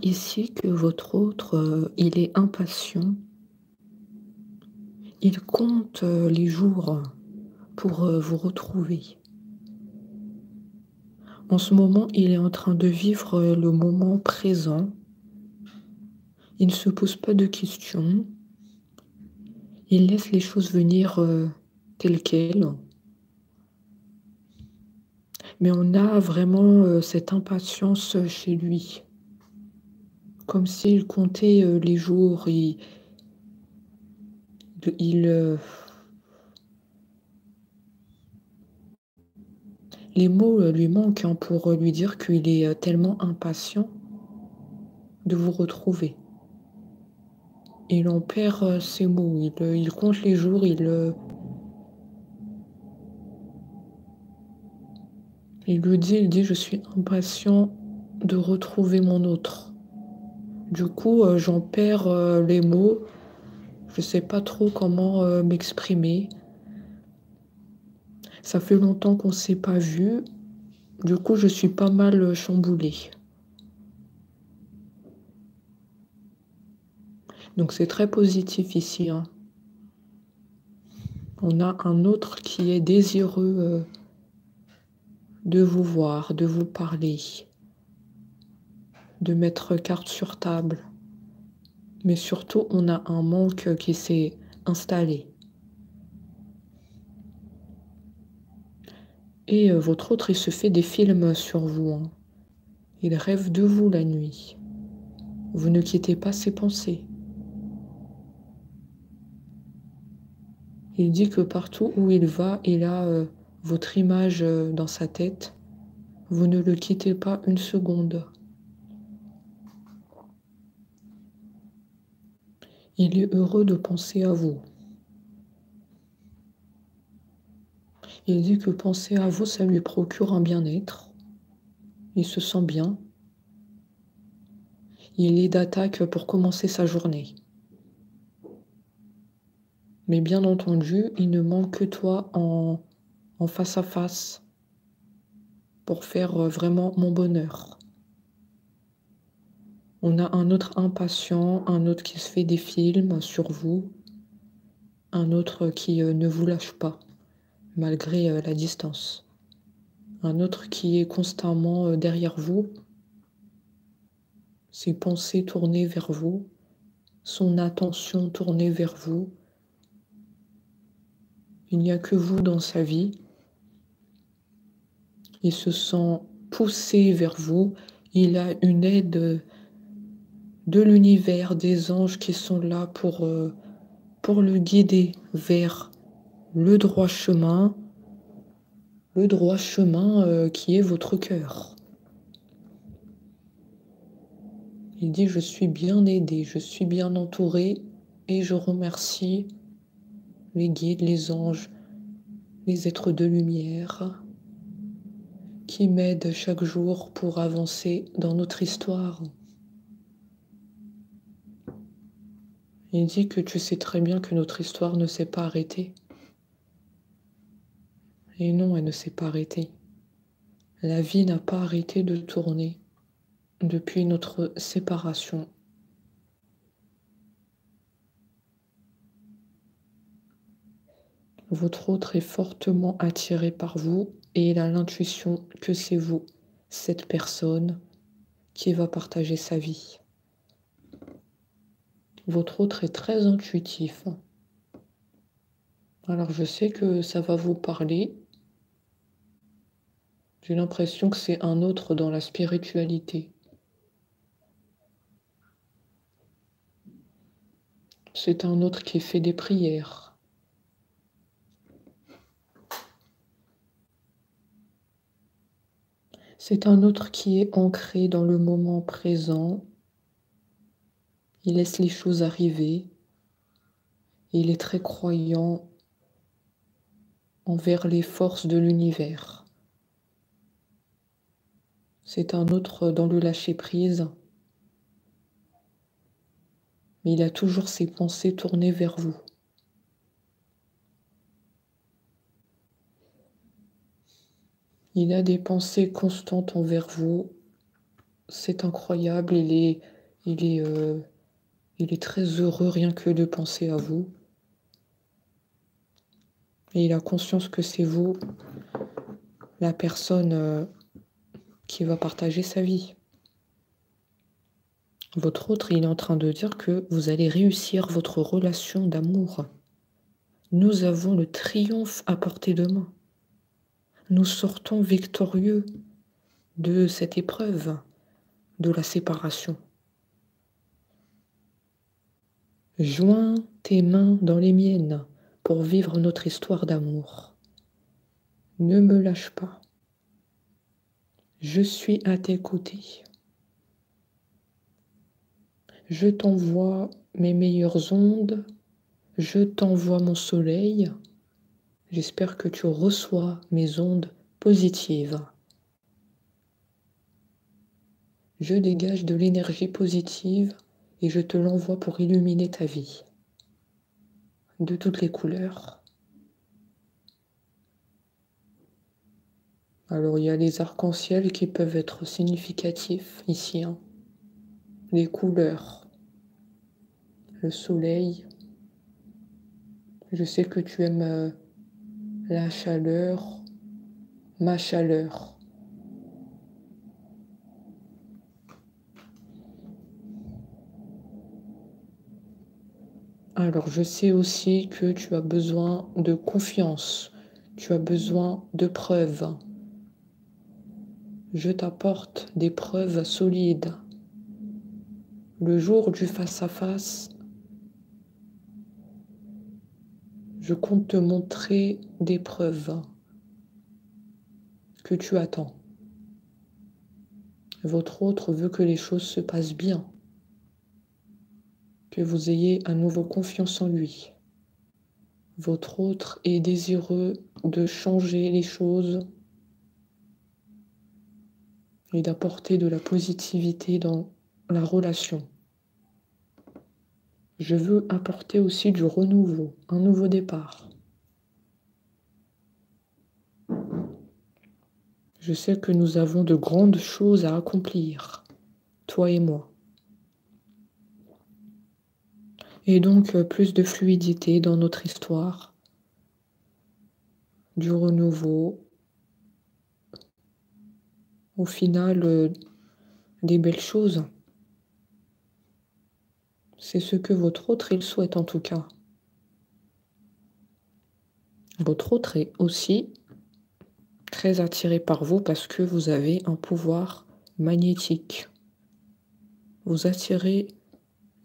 ici que votre autre, il est impatient. Il compte, les jours pour, vous retrouver. En ce moment, il est en train de vivre, le moment présent. Il ne se pose pas de questions. Il laisse les choses venir, telles quelles. Mais on a vraiment, cette impatience, chez lui. Comme s'il comptait, les jours. Il les mots, lui manquent, hein, pour, lui dire qu'il est, tellement impatient de vous retrouver. Il en perd, ses mots. Il compte les jours, il dit: «Je suis impatient de retrouver mon autre». Du coup, j'en perds, les mots. Je sais pas trop comment, m'exprimer. Ça fait longtemps qu'on s'est pas vu. Du coup, je suis pas mal, chamboulée. Donc c'est très positif ici, hein. On a un autre qui est désireux, de vous voir, de vous parler, de mettre carte sur table. Mais surtout, on a un manque, qui s'est installé. Et votre autre, il se fait des films sur vous, hein. Il rêve de vous la nuit. Vous ne quittez pas ses pensées. Il dit que partout où il va, il a, votre image, dans sa tête. Vous ne le quittez pas une seconde. Il est heureux de penser à vous. Il dit que penser à vous, ça lui procure un bien-être. Il se sent bien. Il est d'attaque pour commencer sa journée. Mais bien entendu, il ne manque que toi en face à face pour faire, vraiment mon bonheur. On a un autre impatient, un autre qui se fait des films sur vous, un autre qui, ne vous lâche pas malgré, la distance. Un autre qui est constamment, derrière vous, ses pensées tournées vers vous, son attention tournée vers vous. Il n'y a que vous dans sa vie. Il se sent poussé vers vous. Il a une aide, de l'univers, des anges qui sont là pour le guider vers le droit chemin, qui est votre cœur. Il dit: «Je suis bien aidé, je suis bien entouré et je remercie les guides, les anges, les êtres de lumière qui m'aident chaque jour pour avancer dans notre histoire». Il dit que tu sais très bien que notre histoire ne s'est pas arrêtée. Et non, elle ne s'est pas arrêtée. La vie n'a pas arrêté de tourner depuis notre séparation. Votre autre est fortement attiré par vous et il a l'intuition que c'est vous, cette personne, qui va partager sa vie. Votre autre est très intuitif. Alors je sais que ça va vous parler. J'ai l'impression que c'est un autre dans la spiritualité. C'est un autre qui fait des prières. C'est un autre qui est ancré dans le moment présent. Il laisse les choses arriver. Il est très croyant envers les forces de l'univers. C'est un autre dans le lâcher-prise, mais il a toujours ses pensées tournées vers vous. Il a des pensées constantes envers vous. c'est incroyable, il est très heureux rien que de penser à vous. Et il a conscience que c'est vous, la personne qui va partager sa vie. Votre autre, il est en train de dire que vous allez réussir votre relation d'amour. Nous avons le triomphe à portée de main. Nous sortons victorieux de cette épreuve, de la séparation. Joins tes mains dans les miennes pour vivre notre histoire d'amour. Ne me lâche pas. Je suis à tes côtés. Je t'envoie mes meilleures ondes. Je t'envoie mon soleil. J'espère que tu reçois mes ondes positives. Je dégage de l'énergie positive et je te l'envoie pour illuminer ta vie. De toutes les couleurs. Alors il y a les arcs-en-ciel qui peuvent être significatifs ici. Les couleurs. Le soleil. Je sais que tu aimes la chaleur, ma chaleur. Alors je sais aussi que tu as besoin de confiance, tu as besoin de preuves. Je t'apporte des preuves solides. Le jour du face-à-face, je compte te montrer des preuves que tu attends. Votre autre veut que les choses se passent bien, que vous ayez à nouveau confiance en lui. Votre autre est désireux de changer les choses et d'apporter de la positivité dans la relation. Je veux apporter aussi du renouveau, un nouveau départ. Je sais que nous avons de grandes choses à accomplir, toi et moi. Et donc plus de fluidité dans notre histoire, du renouveau, au final des belles choses. C'est ce que votre autre, il souhaite en tout cas. Votre autre est aussi très attiré par vous parce que vous avez un pouvoir magnétique. Vous attirez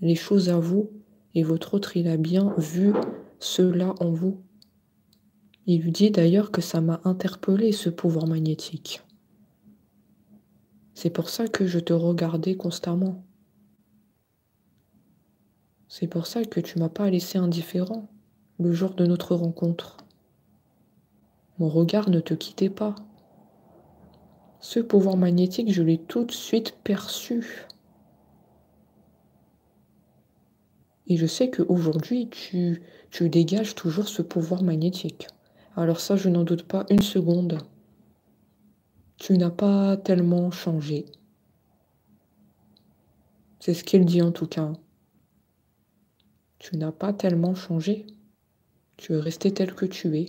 les choses à vous et votre autre, il a bien vu cela en vous. Il lui dit d'ailleurs que ça m'a interpellé ce pouvoir magnétique. C'est pour ça que je te regardais constamment. C'est pour ça que tu m'as pas laissé indifférent le jour de notre rencontre. Mon regard ne te quittait pas. Ce pouvoir magnétique, je l'ai tout de suite perçu. Et je sais qu'aujourd'hui, tu dégages toujours ce pouvoir magnétique. Alors ça, je n'en doute pas une seconde. Tu n'as pas tellement changé. C'est ce qu'il dit en tout cas. Tu n'as pas tellement changé. Tu es resté tel que tu es.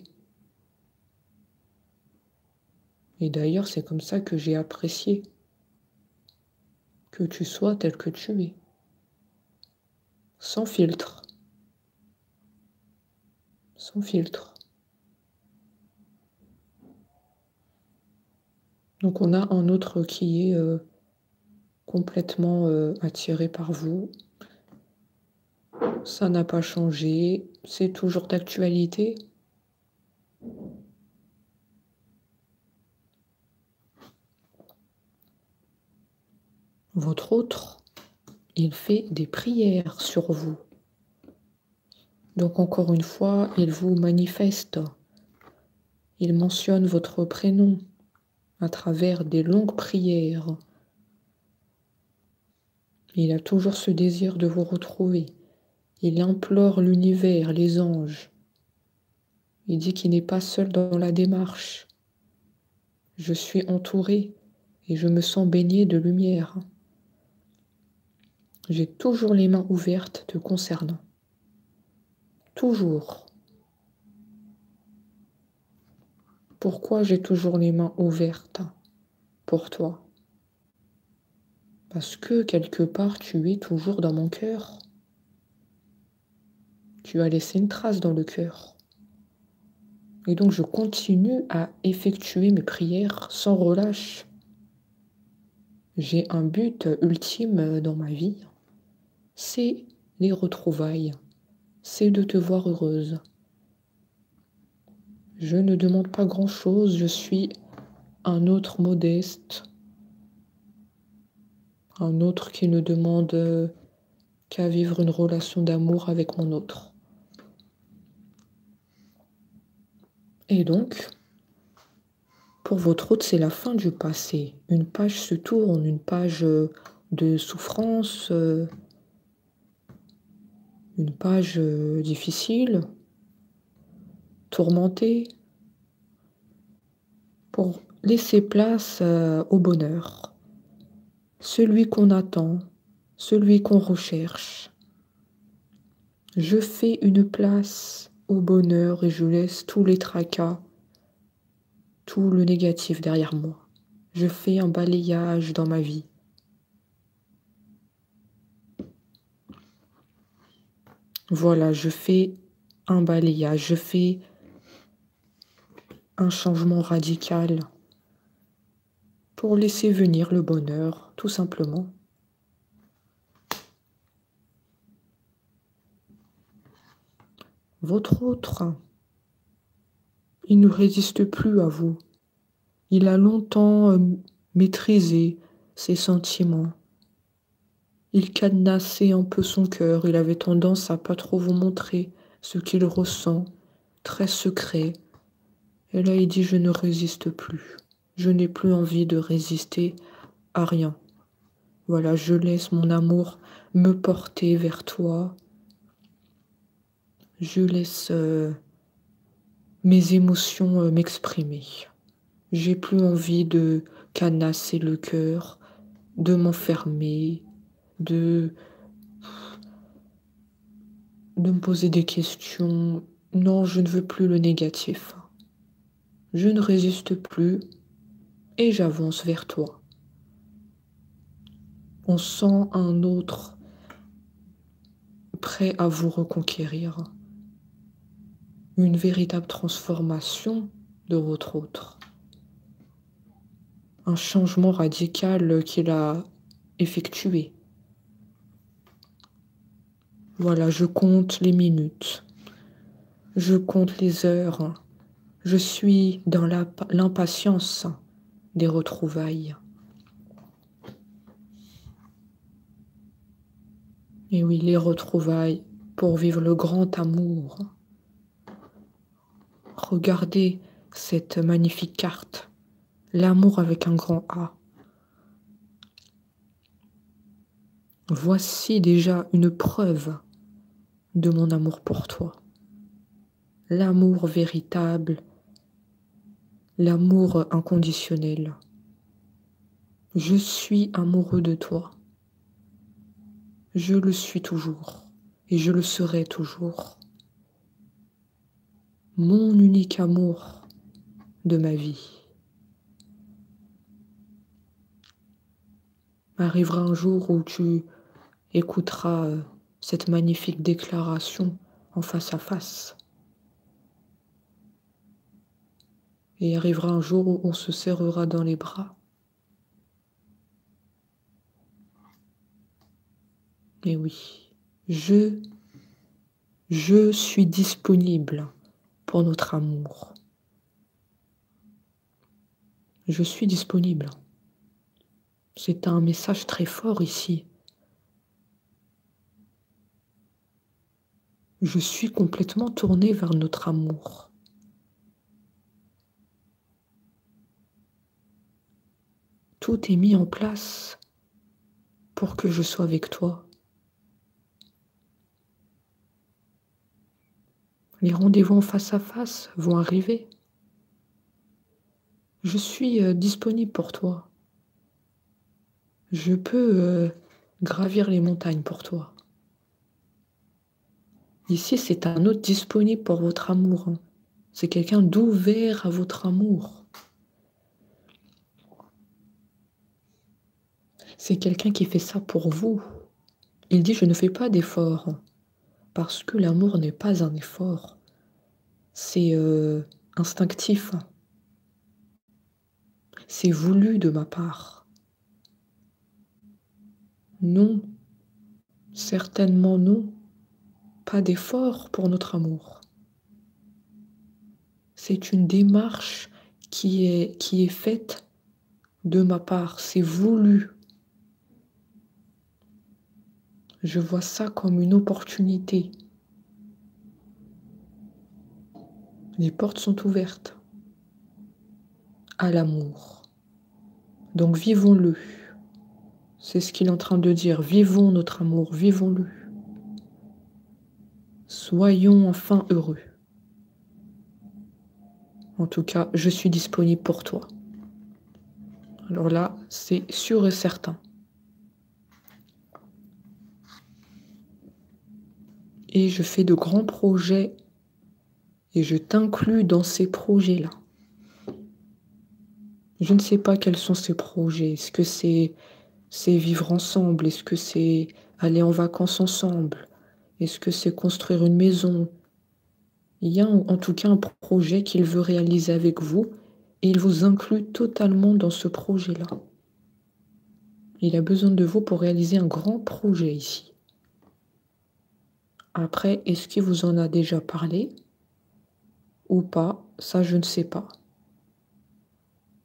Et d'ailleurs, c'est comme ça que j'ai apprécié que tu sois tel que tu es. Sans filtre. Sans filtre. Donc on a un autre qui est complètement attiré par vous. Ça n'a pas changé. C'est toujours d'actualité. Votre autre, il fait des prières sur vous. Donc encore une fois, il vous manifeste. Il mentionne votre prénom à travers des longues prières. Il a toujours ce désir de vous retrouver. Il implore l'univers, les anges. Il dit qu'il n'est pas seul dans la démarche. Je suis entouré et je me sens baignée de lumière. J'ai toujours les mains ouvertes te concernant. Toujours. Pourquoi j'ai toujours les mains ouvertes pour toi? Parce que quelque part tu es toujours dans mon cœur. Tu as laissé une trace dans le cœur. Et donc je continue à effectuer mes prières sans relâche. J'ai un but ultime dans ma vie, c'est les retrouvailles, c'est de te voir heureuse. Je ne demande pas grand-chose, je suis un autre modeste, un autre qui ne demande qu'à vivre une relation d'amour avec mon autre. Et donc, pour votre autre, c'est la fin du passé. Une page se tourne, une page de souffrance, une page difficile, tourmentée, pour laisser place au bonheur. Celui qu'on attend, celui qu'on recherche. Je fais une place au bonheur et je laisse tous les tracas, tout le négatif derrière moi. Je fais un balayage dans ma vie. Voilà, je fais un balayage, je fais un changement radical pour laisser venir le bonheur, tout simplement. Votre autre, il ne résiste plus à vous. Il a longtemps maîtrisé ses sentiments. Il cadenassait un peu son cœur. Il avait tendance à pas trop vous montrer ce qu'il ressent, très secret. Et là, il dit, je ne résiste plus. Je n'ai plus envie de résister à rien. Voilà, je laisse mon amour me porter vers toi. Je laisse mes émotions m'exprimer. J'ai plus envie de canasser le cœur, de m'enfermer, de me poser des questions. Non, je ne veux plus le négatif. Je ne résiste plus et j'avance vers toi. On sent un autre prêt à vous reconquérir. Une véritable transformation de votre autre. Un changement radical qu'il a effectué. Voilà, je compte les minutes. Je compte les heures. Je suis dans l'impatience des retrouvailles. Et oui, les retrouvailles pour vivre le grand amour. Regardez cette magnifique carte. L'amour avec un grand A. Voici déjà une preuve de mon amour pour toi. L'amour véritable, l'amour inconditionnel. Je suis amoureux de toi. Je le suis toujours et je le serai toujours. Mon unique amour de ma vie. Arrivera un jour où tu écouteras cette magnifique déclaration en face à face. Et arrivera un jour où on se serrera dans les bras. Et oui, je suis disponible pour notre amour. Je suis disponible. C'est un message très fort ici. Je suis complètement tournée vers notre amour. Tout est mis en place pour que je sois avec toi. Les rendez-vous en face à face vont arriver. Je suis disponible pour toi. Je peux gravir les montagnes pour toi. Ici, c'est un autre disponible pour votre amour, hein. C'est quelqu'un d'ouvert à votre amour. C'est quelqu'un qui fait ça pour vous. Il dit: «Je ne fais pas d'efforts», parce que l'amour n'est pas un effort. C'est, instinctif. C'est voulu de ma part. Non, certainement non. Pas d'effort pour notre amour. C'est une démarche qui est faite de ma part. C'est voulu. Je vois ça comme une opportunité. Les portes sont ouvertes à l'amour. Donc vivons-le. C'est ce qu'il est en train de dire. Vivons notre amour, vivons-le. Soyons enfin heureux. En tout cas, je suis disponible pour toi. Alors là, c'est sûr et certain. Et je fais de grands projets et je t'inclus dans ces projets-là. Je ne sais pas quels sont ces projets. Est-ce que c'est vivre ensemble? Est-ce que c'est aller en vacances ensemble? Est-ce que c'est construire une maison? Il y a en tout cas un projet qu'il veut réaliser avec vous et il vous inclut totalement dans ce projet-là. Il a besoin de vous pour réaliser un grand projet ici. Après, est-ce qu'il vous en a déjà parlé ou pas? Ça, je ne sais pas.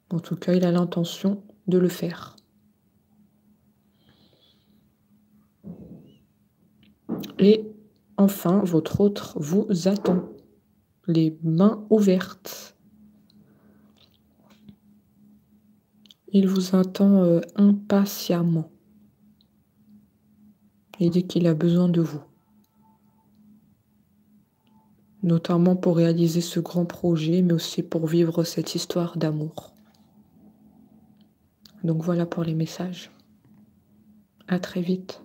En tout cas, il a l'intention de le faire. Et enfin, votre autre vous attend, les mains ouvertes. Il vous attend impatiemment. Il dit qu'il a besoin de vous. Notamment pour réaliser ce grand projet, mais aussi pour vivre cette histoire d'amour. Donc voilà pour les messages. À très vite.